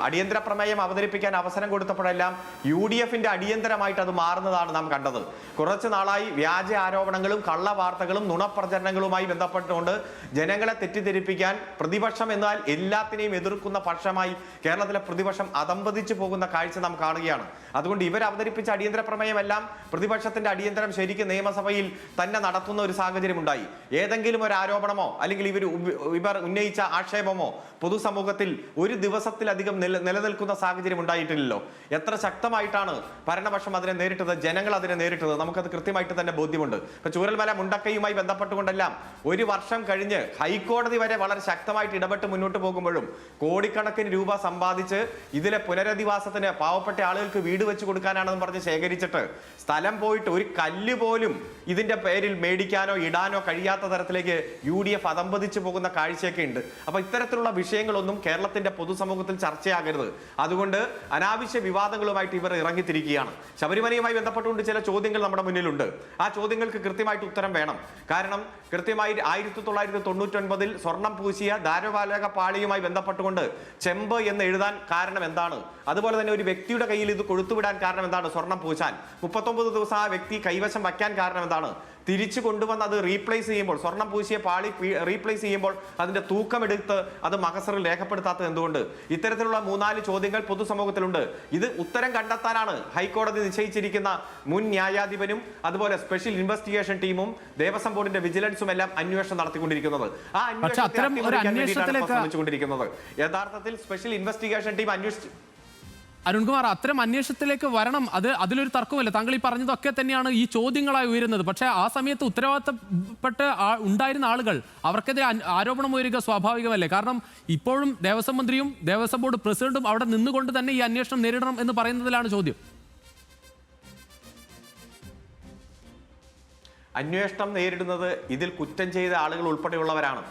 അടിയന്തര പ്രമേയം അവതരിപ്പിക്കാൻ അവസരം കൊടുത്തപ്പോഴെല്ലാം UDFന്റെ അടിയന്തരമായിട്ട് അത് മാറുന്നതാണ് നാം കണ്ടത്. കുറച്ചു നാളായി വ്യാജ ആരോപണങ്ങളും കള്ളവാർത്തകളും നുണപ്രചരണങ്ങളുമായി ബന്ധപ്പെട്ടുകൊണ്ട് ജനങ്ങളെ തെറ്റിദ്ധരിപ്പിക്കാൻ പ്രതിപക്ഷം എന്നാൽ എല്ലാത്തിനെയും എതിർക്കുന്ന പക്ഷമായി കേരളത്തിലെ പ്രതിപക്ഷം അതമ്പതിച്ചു പോകുന്ന കാഴ്ച നാം കാണുകയാണ്. അതുകൊണ്ട് ഇവർ അവതരിപ്പിച്ച അടിയന്തര പ്രമേയമെല്ലാം പ്രതിപക്ഷത്തിന്റെ അടിയന്തരം ശരിക്കും നിയമസഭയിൽ തന്നെ നടത്തുന്ന ഒരു സാഹചര്യം ഉണ്ടായി. ഏതെങ്കിലും ഒരു ആരോപണമോ അല്ലെങ്കിൽ ഇവർ ഉന്നയിച്ച ആക്ഷേപമോ പൊതുസമൂഹത്തിൽ ഒരു ദിവസത്തിലധികം നിലനിൽക്കുന്ന സാഹചര്യം ഉണ്ടായിട്ടില്ലല്ലോ. എത്ര ശക്തമായിട്ടാണ് ഭരണപക്ഷം അതിനെ നേരിട്ടത്, ജനങ്ങൾ അതിനെ നേരിട്ടത്, നമുക്കത് കൃത്യമായിട്ട് തന്നെ ബോധ്യമുണ്ട്. ഇപ്പൊ ചൂരൽമല മുണ്ടക്കയുമായി ബന്ധപ്പെട്ടുകൊണ്ടെല്ലാം ഒരു വർഷം കഴിഞ്ഞ് ഹൈക്കോടതി വരെ വളരെ ശക്തമായിട്ട് ഇടപെട്ട് മുന്നോട്ട് പോകുമ്പോഴും കോടിക്കണക്കിന് രൂപ സമ്പാദിച്ച് ഇതിലെ പുനരധിവാസത്തിന് പാവപ്പെട്ട ആളുകൾക്ക് വീട് വെച്ച് കൊടുക്കാനാണെന്ന് പറഞ്ഞ് ശേഖരിച്ചിട്ട് സ്ഥലം പോയിട്ട് ഒരു കല്ല് പോലും ഇതിന്റെ പേരിൽ മേടിക്കാനോ ഇടാനോ കഴിയാത്ത തരത്തിലേക്ക് UDF അതമ്പതിച്ചു പോകുന്ന കാഴ്ചയൊക്കെ ഉണ്ട്. അപ്പൊ ഇത്തരത്തിലുള്ള വിഷയങ്ങളൊന്നും കേരളത്തിന്റെ പൊതുസമൂഹത്തിൽ ചർച്ചയാകരുത്. അതുകൊണ്ട് അനാവശ്യ വിവാദങ്ങളുമായിട്ട് ഇവർ ഇറങ്ങിത്തിരിക്കുകയാണ്. ശബരിമലയുമായി ബന്ധപ്പെട്ടുകൊണ്ട് ചില ചോദ്യങ്ങൾ നമ്മുടെ മുന്നിലുണ്ട്. ആ ചോദ്യങ്ങൾക്ക് കൃത്യമായിട്ട് ഉത്തരം വേണം. കാരണം കൃത്യമായി 1999 സ്വർണം പൂശിയ ധാരപാലക പാളിയുമായി ബന്ധപ്പെട്ടുകൊണ്ട് ചെമ്പ് എന്ന് എഴുതാൻ കാരണം എന്താണ്? അതുപോലെ തന്നെ ഒരു വ്യക്തിയുടെ കയ്യിൽ ഇത് കൊടുത്തുവിടാൻ കാരണം എന്താണ്? സ്വർണം പൂശാൻ 39 ദിവസം ആ വ്യക്തി കൈവശം വയ്ക്കാൻ കാരണം എന്താണ്? തിരിച്ചു കൊണ്ടുവന്ന് അത് റീപ്ലേസ് ചെയ്യുമ്പോൾ, സ്വർണം പൂശിയ പാളി റീപ്ലേസ് ചെയ്യുമ്പോൾ അതിന്റെ തൂക്കമെടുത്ത് അത് മഹസറിൽ രേഖപ്പെടുത്താത്തത് എന്തുകൊണ്ട്? ഇത്തരത്തിലുള്ള 3-4 ചോദ്യങ്ങൾ പൊതുസമൂഹത്തിലുണ്ട്. ഇത് ഉത്തരം കണ്ടെത്താനാണ് ഹൈക്കോടതി നിശ്ചയിച്ചിരിക്കുന്ന മുൻ ന്യായാധിപനും അതുപോലെ സ്പെഷ്യൽ ഇൻവെസ്റ്റിഗേഷൻ ടീമും ദേവസ്വം ബോർഡിന്റെ വിജിലൻസും എല്ലാം അന്വേഷണം നടത്തിക്കൊണ്ടിരിക്കുന്നത്. ആ അന്വേഷണത്തിലേക്ക് യഥാർത്ഥത്തിൽ സ്പെഷ്യൽ ഇൻവെസ്റ്റിഗേഷൻ ടീം അരുൺകുമാർ, അത്തരം അന്വേഷണത്തിലേക്ക് വരണം. അതിലൊരു തർക്കമില്ല. താങ്കൾ ഈ പറഞ്ഞതൊക്കെ തന്നെയാണ് ഈ ചോദ്യങ്ങളായി ഉയരുന്നത്. പക്ഷേ ആ സമയത്ത് ഉത്തരവാദിത്തപ്പെട്ട് ഉണ്ടായിരുന്ന ആളുകൾ അവർക്കെതിരെ ആരോപണം ഉയരുക സ്വാഭാവികമല്ലേ? കാരണം ഇപ്പോഴും ദേവസ്വം മന്ത്രിയും ദേവസ്വം ബോർഡ് പ്രസിഡന്റും അവിടെ നിന്നുകൊണ്ട് തന്നെ ഈ അന്വേഷണം നേരിടണം എന്ന് പറയുന്നതിലാണ് ചോദ്യം. അന്വേഷണം നേരിടുന്നത് ഇതിൽ കുറ്റം ചെയ്ത ആളുകൾ ഉൾപ്പെടെയുള്ളവരാണ്.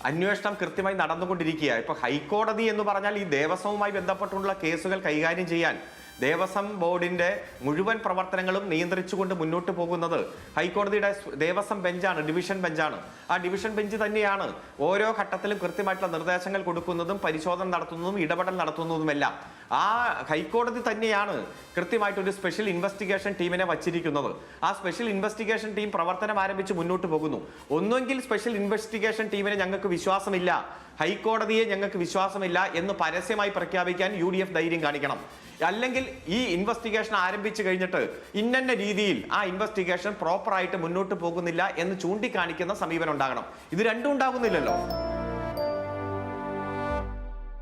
അന്വേഷണം കൃത്യമായി നടന്നുകൊണ്ടിരിക്കുക. ഇപ്പൊ ഹൈക്കോടതി എന്ന് പറഞ്ഞാൽ ഈ ദേവസ്വവുമായി ബന്ധപ്പെട്ടുള്ള കേസുകൾ കൈകാര്യം ചെയ്യാൻ ദേവസ്വം ബോർഡിന്റെ മുഴുവൻ പ്രവർത്തനങ്ങളും നിയന്ത്രിച്ചുകൊണ്ട് മുന്നോട്ട് പോകുന്നത് ഹൈക്കോടതിയുടെ ദേവസ്വം ബെഞ്ചാണ്, ഡിവിഷൻ ബെഞ്ചാണ്. ആ ഡിവിഷൻ ബെഞ്ച് തന്നെയാണ് ഓരോ ഘട്ടത്തിലും കൃത്യമായിട്ടുള്ള നിർദ്ദേശങ്ങൾ കൊടുക്കുന്നതും പരിശോധന നടത്തുന്നതും ഇടപെടൽ നടത്തുന്നതുമെല്ലാം. ആ ഹൈക്കോടതി തന്നെയാണ് കൃത്യമായിട്ട് ഒരു സ്പെഷ്യൽ ഇൻവെസ്റ്റിഗേഷൻ ടീമിനെ വച്ചിരിക്കുന്നത്. ആ സ്പെഷ്യൽ ഇൻവെസ്റ്റിഗേഷൻ ടീം പ്രവർത്തനം ആരംഭിച്ച് മുന്നോട്ട് പോകുന്നു. ഒന്നുകിൽ സ്പെഷ്യൽ ഇൻവെസ്റ്റിഗേഷൻ ടീമിനെ ഞങ്ങൾക്ക് വിശ്വാസമില്ല, ഹൈക്കോടതിയെ ഞങ്ങൾക്ക് വിശ്വാസമില്ല എന്ന് പരസ്യമായി പ്രഖ്യാപിക്കാൻ UDF ധൈര്യം കാണിക്കണം. അല്ലെങ്കിൽ ഈ ഇൻവെസ്റ്റിഗേഷൻ ആരംഭിച്ചു കഴിഞ്ഞിട്ട് ഇന്ന രീതിയിൽ ആ ഇൻവെസ്റ്റിഗേഷൻ പ്രോപ്പറായിട്ട് മുന്നോട്ട് പോകുന്നില്ല എന്ന് ചൂണ്ടിക്കാണിക്കുന്ന സമീപനം ഉണ്ടാകണം. ഇത് രണ്ടും ഉണ്ടാകുന്നില്ലല്ലോ.